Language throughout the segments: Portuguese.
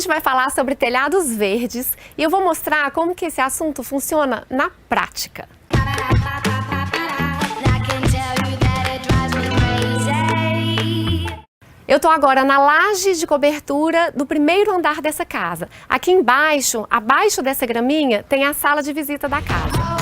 gente vai falar sobre telhados verdes e eu vou mostrar como que esse assunto funciona na prática. Eu tô agora na laje de cobertura do primeiro andar dessa casa. Aqui embaixo, abaixo dessa graminha, tem a sala de visita da casa.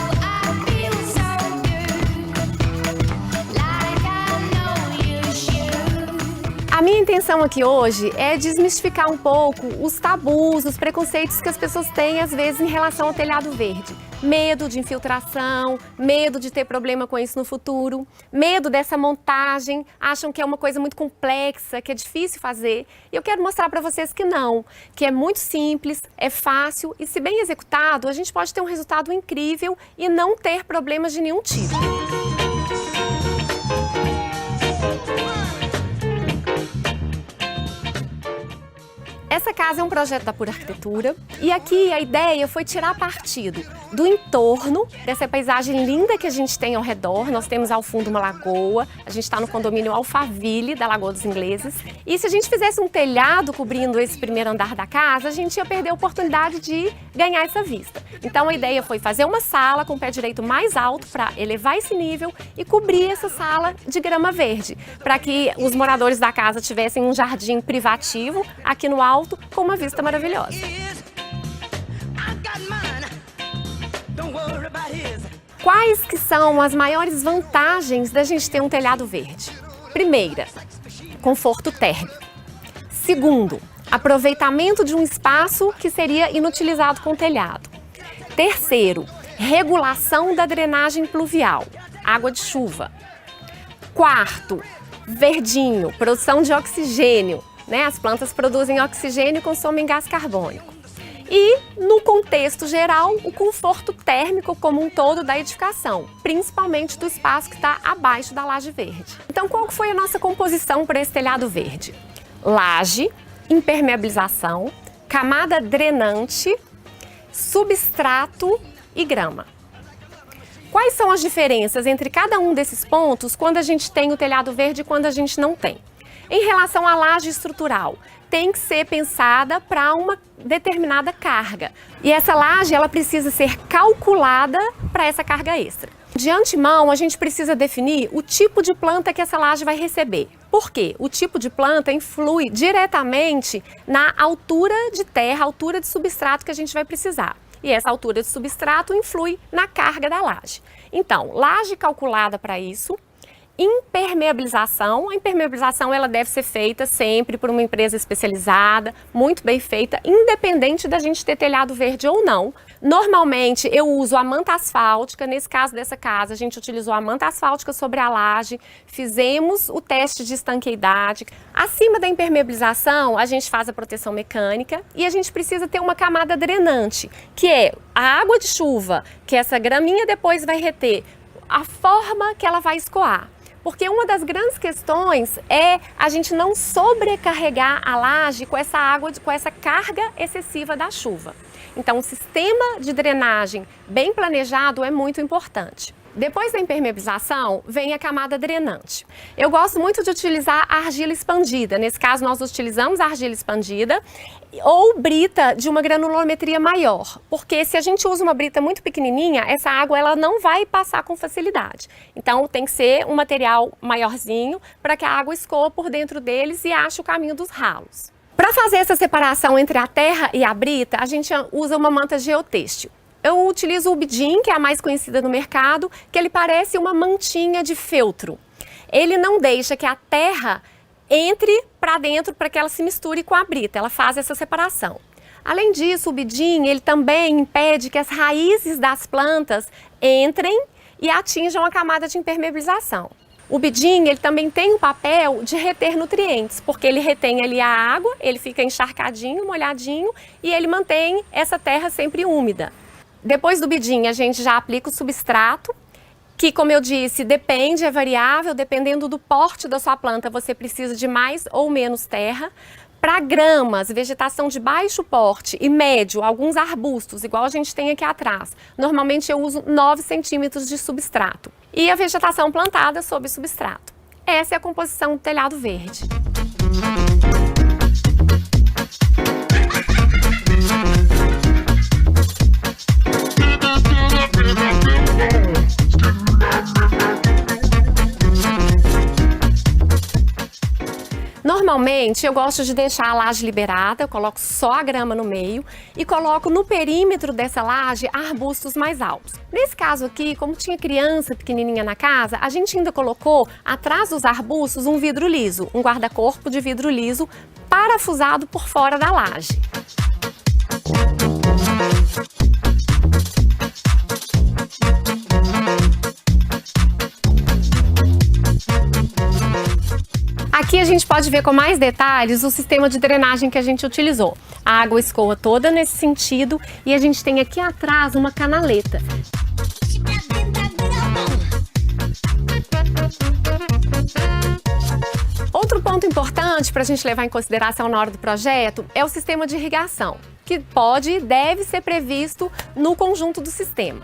A minha intenção aqui hoje é desmistificar um pouco os tabus, os preconceitos que as pessoas têm às vezes em relação ao telhado verde. Medo de infiltração, medo de ter problema com isso no futuro, medo dessa montagem, acham que é uma coisa muito complexa, que é difícil fazer. E eu quero mostrar para vocês que não, que é muito simples, é fácil e se bem executado, a gente pode ter um resultado incrível e não ter problemas de nenhum tipo. Essa casa é um projeto da Pura Arquitetura e aqui a ideia foi tirar partido do entorno, dessa paisagem linda que a gente tem ao redor. Nós temos ao fundo uma lagoa, a gente está no condomínio Alphaville, da Lagoa dos Ingleses. E se a gente fizesse um telhado cobrindo esse primeiro andar da casa, a gente ia perder a oportunidade de ganhar essa vista. Então a ideia foi fazer uma sala com o pé direito mais alto para elevar esse nível e cobrir essa sala de grama verde, para que os moradores da casa tivessem um jardim privativo aqui no alto, com uma vista maravilhosa. Quais que são as maiores vantagens da gente ter um telhado verde? Primeira, conforto térmico. Segundo, aproveitamento de um espaço que seria inutilizado com o telhado. Terceiro, regulação da drenagem pluvial, água de chuva. Quarto, verdinho, produção de oxigênio. As plantas produzem oxigênio e consomem gás carbônico. E, no contexto geral, o conforto térmico como um todo da edificação, principalmente do espaço que está abaixo da laje verde. Então, qual foi a nossa composição para esse telhado verde? Laje, impermeabilização, camada drenante, substrato e grama. Quais são as diferenças entre cada um desses pontos quando a gente tem o telhado verde e quando a gente não tem? Em relação à laje estrutural, tem que ser pensada para uma determinada carga. E essa laje ela precisa ser calculada para essa carga extra. De antemão, a gente precisa definir o tipo de planta que essa laje vai receber. Por quê? O tipo de planta influi diretamente na altura de terra, altura de substrato que a gente vai precisar. E essa altura de substrato influi na carga da laje. Então, laje calculada para isso. Impermeabilização. A impermeabilização ela deve ser feita sempre por uma empresa especializada, muito bem feita, independente da gente ter telhado verde ou não. Normalmente eu uso a manta asfáltica, nesse caso dessa casa a gente utilizou a manta asfáltica sobre a laje, fizemos o teste de estanqueidade. Acima da impermeabilização a gente faz a proteção mecânica e a gente precisa ter uma camada drenante, que é a água de chuva, que essa graminha depois vai reter, a forma que ela vai escoar. Porque uma das grandes questões é a gente não sobrecarregar a laje com essa água, com essa carga excessiva da chuva. Então, o sistema de drenagem bem planejado é muito importante. Depois da impermeabilização, vem a camada drenante. Eu gosto muito de utilizar a argila expandida. Nesse caso, nós utilizamos a argila expandida ou brita de uma granulometria maior. Porque se a gente usa uma brita muito pequenininha, essa água ela não vai passar com facilidade. Então, tem que ser um material maiorzinho para que a água escoa por dentro deles e ache o caminho dos ralos. Para fazer essa separação entre a terra e a brita, a gente usa uma manta geotêxtil. Eu utilizo o Bidim, que é a mais conhecida no mercado, que ele parece uma mantinha de feltro. Ele não deixa que a terra entre para dentro para que ela se misture com a brita, ela faz essa separação. Além disso, o Bidim, ele também impede que as raízes das plantas entrem e atinjam a camada de impermeabilização. O Bidim, ele também tem o papel de reter nutrientes, porque ele retém ali a água, ele fica encharcadinho, molhadinho e ele mantém essa terra sempre úmida. Depois do Bidim, a gente já aplica o substrato, que, como eu disse, depende, é variável, dependendo do porte da sua planta, você precisa de mais ou menos terra. Para gramas, vegetação de baixo porte e médio, alguns arbustos, igual a gente tem aqui atrás, normalmente eu uso 9 centímetros de substrato. E a vegetação plantada sob substrato. Essa é a composição do telhado verde. Normalmente eu gosto de deixar a laje liberada, eu coloco só a grama no meio e coloco no perímetro dessa laje arbustos mais altos. Nesse caso aqui, como tinha criança pequenininha na casa, a gente ainda colocou atrás dos arbustos um vidro liso, um guarda-corpo de vidro liso parafusado por fora da laje. Aqui a gente pode ver com mais detalhes o sistema de drenagem que a gente utilizou. A água escoa toda nesse sentido e a gente tem aqui atrás uma canaleta. Outro ponto importante para a gente levar em consideração na hora do projeto é o sistema de irrigação, que pode e deve ser previsto no conjunto do sistema.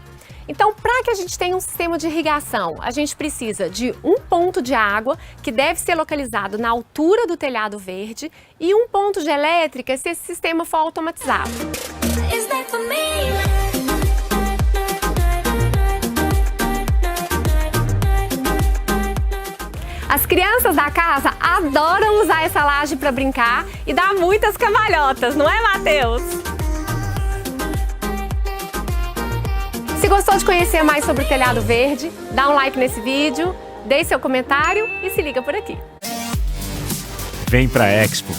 Então, para que a gente tenha um sistema de irrigação, a gente precisa de um ponto de água, que deve ser localizado na altura do telhado verde, e um ponto de elétrica se esse sistema for automatizado. As crianças da casa adoram usar essa laje para brincar e dar muitas cambalhotas, não é, Matheus? Se gostou de conhecer mais sobre o telhado verde, dá um like nesse vídeo, deixe seu comentário e se liga por aqui. Vem pra Expo.